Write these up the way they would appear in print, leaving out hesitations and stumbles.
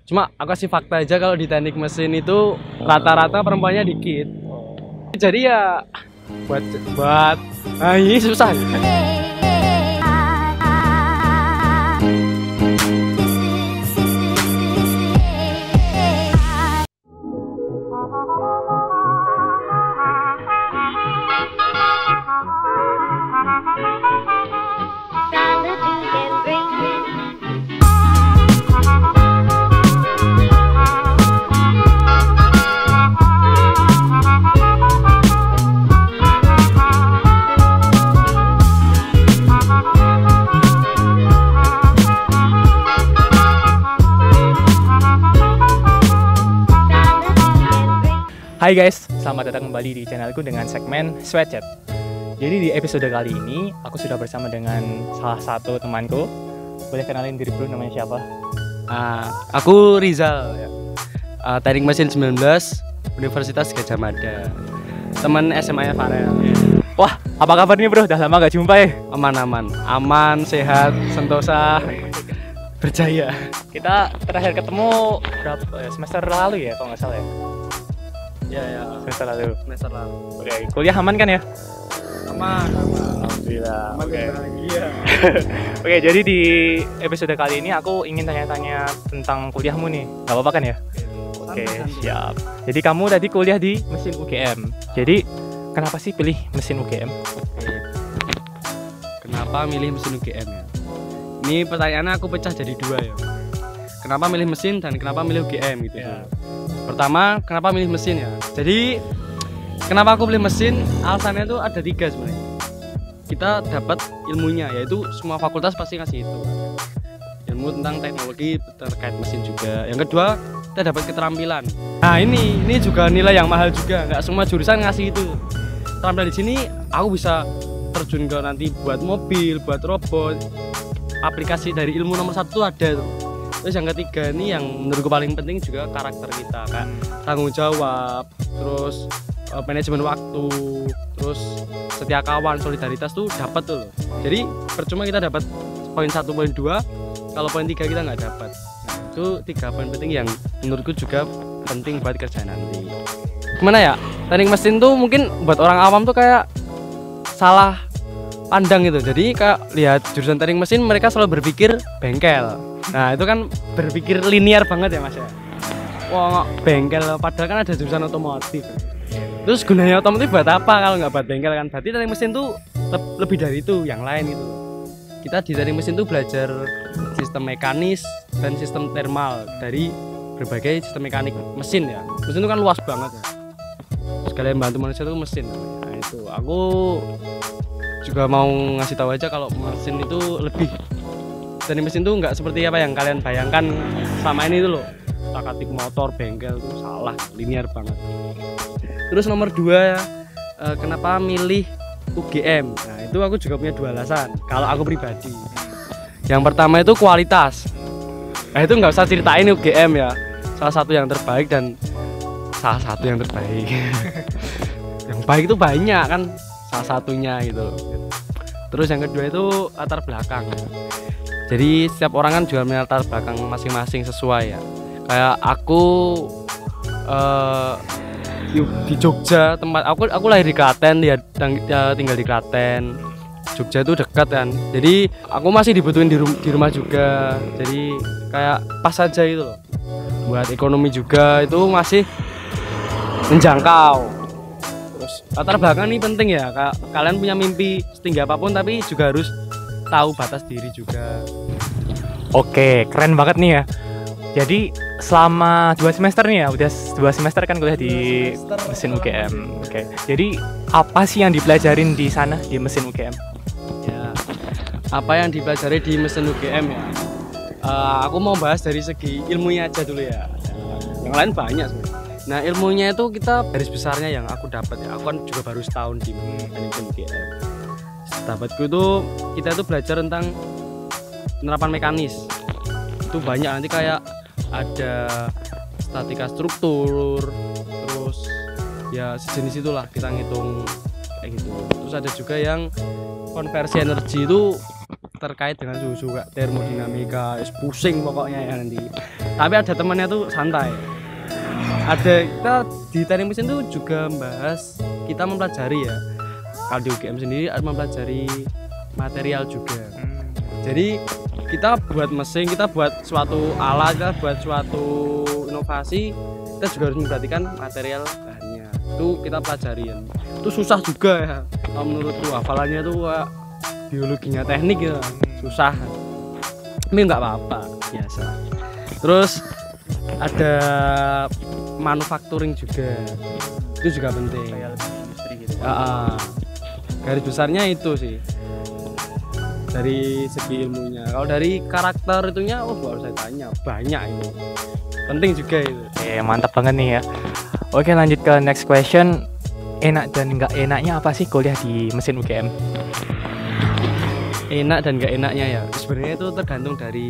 Cuma aku kasih fakta aja kalau di teknik mesin itu rata-rata perempuannya dikit. Jadi ya buat ini susah. Hai guys, selamat datang kembali di channelku dengan segmen Sweatchat. Jadi di episode kali ini aku sudah bersama dengan salah satu temanku. Boleh kenalin diri bro, namanya siapa? Aku Rizal ya. Teknik mesin 19 Universitas Gadjah Mada. Teman SMA-nya Farel. Wah, apa kabar nih bro? Udah lama gak jumpa ya? Aman, sehat, sentosa, berjaya. Kita terakhir ketemu berapa semester lalu ya, kalau nggak salah ya? Ya. Semester lalu. Oke. Kuliah aman kan ya? Aman. Alhamdulillah. Oke. Iya. Oke, jadi di episode kali ini aku ingin tanya-tanya tentang kuliahmu nih. Gak apa-apa kan ya? Oke, siap. Jadi kamu tadi kuliah di mesin UGM. Jadi kenapa sih pilih mesin UGM? Kenapa milih mesin UGM ya? Ini pertanyaannya aku pecah jadi dua ya. Kenapa milih mesin dan kenapa milih UGM gitu ya. Pertama, kenapa milih mesin ya? Jadi kenapa aku pilih mesin? Alasannya tuh ada 3 sebenarnya. Kita dapat ilmunya, yaitu semua fakultas pasti ngasih itu. Ilmu tentang teknologi terkait mesin juga. Yang kedua, kita dapat keterampilan. Nah ini juga nilai yang mahal juga. Nggak semua jurusan ngasih itu. Keterampilan di sini aku bisa terjun ke nanti buat mobil, buat robot. Aplikasi dari ilmu nomor 1 tuh ada tuh. Terus yang ketiga ini yang menurutku paling penting juga karakter kita, kan tanggung jawab, terus manajemen waktu, terus setia kawan, solidaritas tuh dapat tuh loh. Jadi percuma kita dapat poin 1, poin 2 kalau poin 3 kita nggak dapat. Nah, itu 3 poin penting yang menurutku juga penting buat kerja nanti. Gimana ya, teknik mesin tuh mungkin buat orang awam tuh kayak salah pandang gitu. Jadi kayak lihat jurusan teknik mesin mereka selalu berpikir bengkel. Nah itu kan berpikir linear banget ya mas ya. Wah bengkel, padahal kan ada jurusan otomotif. Terus gunanya otomotif buat apa kalau nggak buat bengkel kan? Berarti teknik mesin tuh lebih dari itu, yang lain gitu. Kita di teknik mesin tuh belajar sistem mekanis dan sistem thermal dari berbagai sistem mekanik mesin ya. Mesin itu kan luas banget ya. Sekalian bantu manusia tuh mesin. Nah itu aku juga mau ngasih tahu aja kalau mesin itu lebih. Teknik mesin tuh nggak seperti apa yang kalian bayangkan sama ini tuh loh. Otak-atik motor, bengkel tuh salah, linear banget. Terus nomor 2, kenapa milih UGM? Nah itu aku juga punya 2 alasan kalau aku pribadi. Yang pertama itu kualitas. Nah itu nggak usah ceritain UGM ya, salah satu yang terbaik dan salah satu yang terbaik. Yang baik itu banyak kan, salah satunya gitu. Terus yang kedua itu latar belakang. Jadi setiap orang kan juga punya latar belakang masing-masing sesuai ya. Kayak aku di Jogja, tempat aku lahir di Klaten, dia tinggal di Klaten. Jogja itu dekat kan. Jadi aku masih dibutuhin di rumah juga. Jadi kayak pas aja itu loh. Buat ekonomi juga itu masih menjangkau. Terus latar belakang ini penting ya. Kalian punya mimpi setinggi apapun tapi juga harus tahu batas diri juga. Oke, keren banget nih ya. Jadi selama 2 semester nih ya, udah 2 semester kan kuliah di mesin UGM. Oke. Jadi apa sih yang dipelajarin di sana di mesin UGM? Ya, apa yang dipelajari di mesin UGM ya? Aku mau bahas dari segi ilmunya aja dulu ya. Yang lain banyak sebenarnya. Nah ilmunya itu kita garis besarnya yang aku dapat ya. Aku kan juga baru setahun di mesin UGM. Sahabatku itu kita itu belajar tentang penerapan mekanis. Itu banyak nanti kayak ada statika struktur, terus ya sejenis itulah kita ngitung kayak gitu. Terus ada juga yang konversi energi itu terkait dengan suhu juga termodinamika, pusing pokoknya ya nanti. Tapi ada temannya tuh santai. Ada kita di teknik mesin tuh juga membahas, kita mempelajari ya. Kalau di UGM sendiri mempelajari material juga. Jadi kita buat mesin, kita buat suatu alat, kita buat suatu inovasi, kita juga harus memperhatikan material bahannya. Itu kita pelajarin. Itu susah juga ya. Kalau menurutku hafalannya tuh biologinya teknik ya, susah. Tapi nggak apa-apa, biasa. Terus ada manufacturing juga, itu juga penting. Kayak lebih industri gitu. Garis besarnya itu sih dari segi ilmunya. Kalau dari karakter itunya, baru saya tanya, banyak itu. Penting juga itu. Mantap banget nih ya. Oke, lanjut ke next question. Enak dan nggak enaknya apa sih kuliah di mesin UGM? Enak dan nggak enaknya ya, sebenarnya itu tergantung dari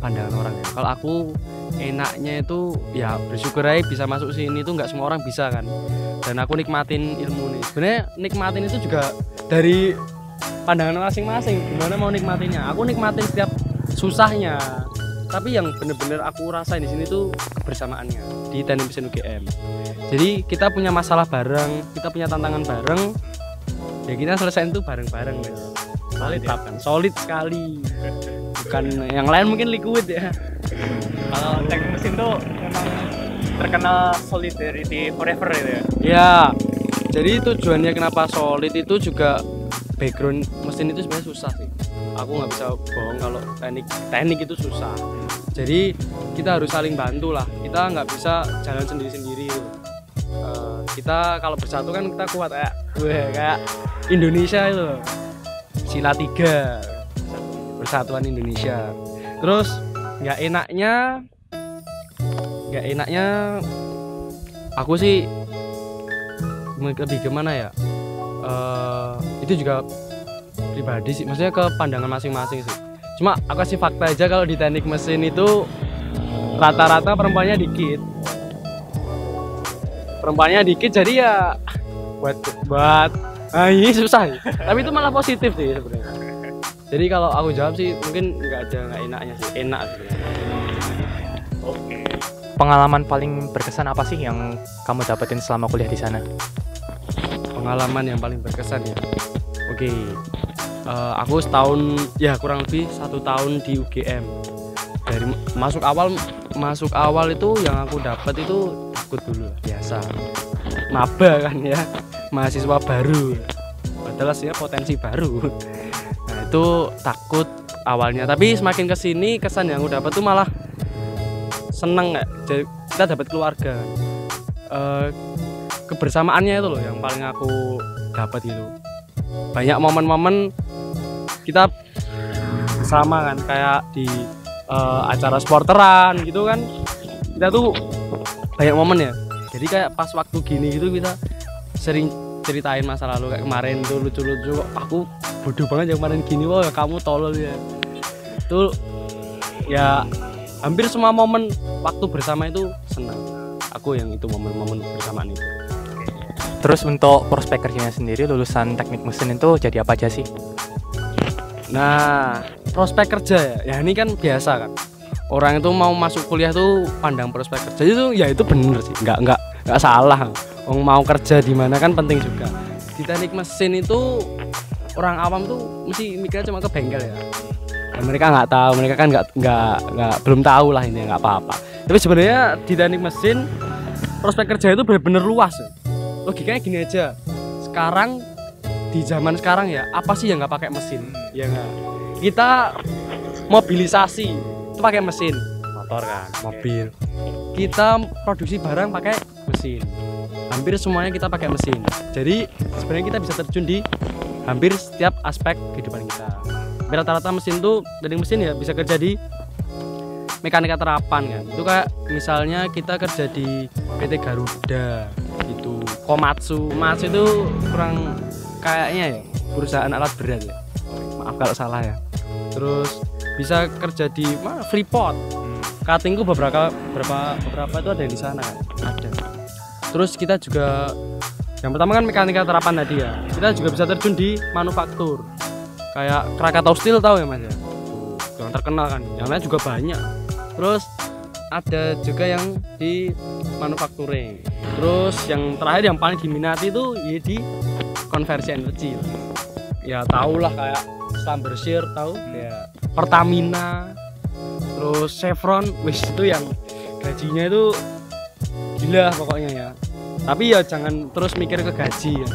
pandangan orang ya. Kalau aku enaknya itu ya bersyukur aja bisa masuk sini, itu nggak semua orang bisa kan. Dan aku nikmatin ilmu nih. Sebenarnya nikmatin itu juga dari pandangan masing-masing, gimana mau nikmatinnya. Aku nikmatin setiap susahnya, tapi yang bener-bener aku rasain di sini tuh kebersamaannya di teknik mesin UGM. Jadi kita punya masalah bareng, kita punya tantangan bareng, ya kita selesaiin tuh bareng-bareng gitu. Solid ya? Kan solid sekali, bukan yang lain mungkin liquid ya. Kalau teknik mesin tuh memang terkenal solidarity forever gitu ya. Ya, jadi tujuannya kenapa solid itu juga background mesin itu sebenarnya susah sih. Aku nggak bisa bohong kalau teknik itu susah. Jadi kita harus saling bantu lah. Kita nggak bisa jalan sendiri-sendiri. Kita kalau bersatu kan kita kuat kayak Indonesia itu. Sila 3 Persatuan Indonesia. Terus nggak enaknya aku sih lebih gimana ya, itu juga pribadi sih, maksudnya ke pandangan masing-masing sih. Cuma aku kasih fakta aja, kalau di teknik mesin itu rata-rata perempuannya dikit, jadi ya buat ini susah ya. Tapi itu malah positif sih sebenarnya. Jadi kalau aku jawab sih mungkin nggak enaknya sih, enak sebenarnya. Oke. Pengalaman paling berkesan apa sih yang kamu dapetin selama kuliah di sana? Pengalaman yang paling berkesan ya. Oke. Aku setahun ya, kurang lebih 1 tahun di UGM. Dari masuk awal itu yang aku dapat itu takut dulu, biasa. Maba kan ya, mahasiswa baru. Padahal sih potensi baru. Nah, itu takut awalnya, tapi semakin kesini kesan yang aku dapat tuh malah seneng nggak. Jadi kita dapat keluarga. Kebersamaannya itu loh yang paling aku dapat gitu. Banyak momen-momen kita bersama kan, kayak di acara sporteran gitu kan, kita tuh banyak momen ya. Jadi kayak pas waktu gini gitu kita sering ceritain masa lalu, kayak kemarin tuh lucu-lucu, aku bodoh banget yang kemarin gini, wah kamu tolol ya. Itu ya hampir semua momen waktu bersama itu senang. Aku yang itu momen-momen bersamaan itu. Terus untuk prospek kerjanya sendiri lulusan teknik mesin itu jadi apa aja sih? Nah, prospek kerja ya ini kan biasa kan. Orang itu mau masuk kuliah tuh pandang prospek kerja itu, ya itu bener sih, nggak salah. Mau kerja di mana kan penting juga. Di teknik mesin itu orang awam tuh mesti mikirnya cuma ke bengkel ya. Nah, mereka nggak tahu, mereka kan nggak belum tahu lah, ini nggak apa-apa. Tapi sebenarnya di teknik mesin prospek kerja itu benar-benar luas. Logikanya gini aja. Sekarang di zaman sekarang ya, apa sih yang nggak pakai mesin? Ya nggak. Kita mobilisasi itu pakai mesin, motor kan, mobil. Kita produksi barang pakai mesin. Hampir semuanya kita pakai mesin. Jadi sebenarnya kita bisa terjun di hampir setiap aspek kehidupan kita. Rata-rata mesin tuh, dari mesin ya bisa kerja di mekanika terapan kan. Itu kayak misalnya kita kerja di PT Garuda gitu, Komatsu itu kurang kayaknya ya perusahaan alat berat ya. Maaf kalau salah ya. Terus bisa kerja di Freeport. Cuttingku beberapa itu ada di sana kan. Ada. Terus kita juga yang pertama kan mekanika terapan tadi ya. Kita juga bisa terjun di manufaktur. Kayak Krakatau Steel, tahu ya Mas ya? Yang terkenal kan. Yang lain juga banyak. Terus ada juga yang di manufacturing. Terus yang terakhir yang paling diminati itu ya di konversi energi. Ya tahulah kayak Schlumberger tahu ya, Pertamina, terus Chevron, wis itu yang gajinya itu gila pokoknya ya. Tapi ya jangan terus mikir ke gaji ya.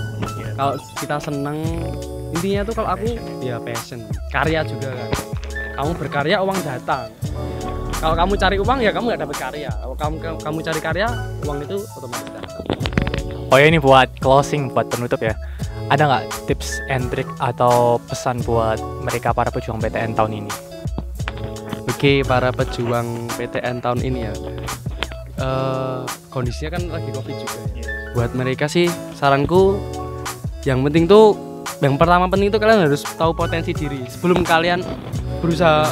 Kalau kita seneng, intinya tuh kalau aku ya passion, karya juga kan. Kamu berkarya uang datang. Kalau kamu cari uang ya kamu nggak dapat karya. Kalau kamu cari karya, uang itu otomatis datang. Oh ya, ini buat closing, buat penutup ya. Ada nggak tips and trick atau pesan buat mereka para pejuang PTN tahun ini? Oke, para pejuang PTN tahun ini ya, kondisinya kan lagi COVID juga ya. Buat mereka sih saranku, yang penting tuh, yang pertama penting tuh kalian harus tahu potensi diri. Sebelum kalian berusaha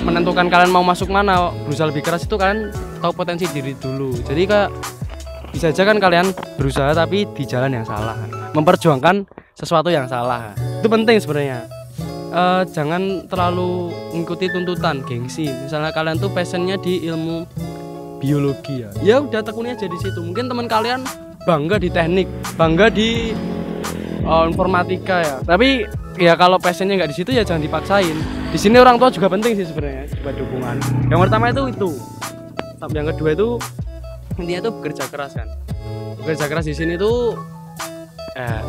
menentukan kalian mau masuk mana, berusaha lebih keras, itu kalian tahu potensi diri dulu. Jadi kak, bisa aja kan kalian berusaha tapi di jalan yang salah, memperjuangkan sesuatu yang salah. Itu penting sebenarnya. Jangan terlalu mengikuti tuntutan gengsi. Misalnya kalian tuh passionnya di ilmu biologi ya udah tekuni aja di situ. Mungkin teman kalian bangga di teknik, bangga di informatika ya. Tapi ya kalau passionnya nggak di situ ya jangan dipaksain. Di sini orang tua juga penting sih sebenarnya, buat dukungan. Yang pertama itu. Yang kedua itu intinya tuh bekerja keras kan. Bekerja keras di sini tuh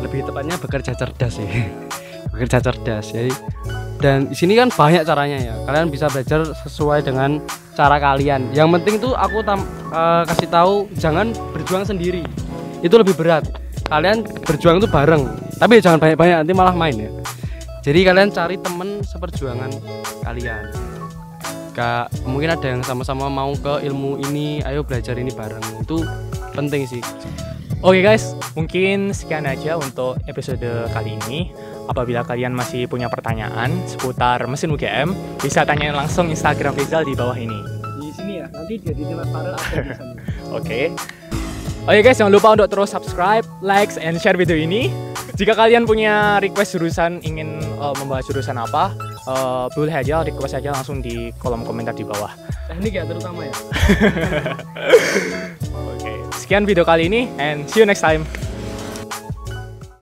lebih tepatnya bekerja cerdas sih. Bekerja cerdas ya. Dan di sini kan banyak caranya ya. Kalian bisa belajar sesuai dengan cara kalian. Yang penting tuh aku kasih tahu, jangan berjuang sendiri. Itu lebih berat. Kalian berjuang tuh bareng. Tapi jangan banyak-banyak, nanti malah main ya. Jadi kalian cari temen seperjuangan kalian. Mungkin ada yang sama-sama mau ke ilmu ini, ayo belajar ini bareng. Itu penting sih. Oke guys, mungkin sekian aja untuk episode kali ini. Apabila kalian masih punya pertanyaan seputar mesin UGM, bisa tanya langsung Instagram Rizal di bawah ini. Di sini ya, nanti dia di tempat viral atau di sana. Oke guys, jangan lupa untuk terus subscribe, like, and share video ini. Jika kalian punya request jurusan, ingin membahas jurusan apa, boleh aja request aja langsung di kolom komentar di bawah. Teknik ya terutama ya. Oke, sekian video kali ini and see you next time.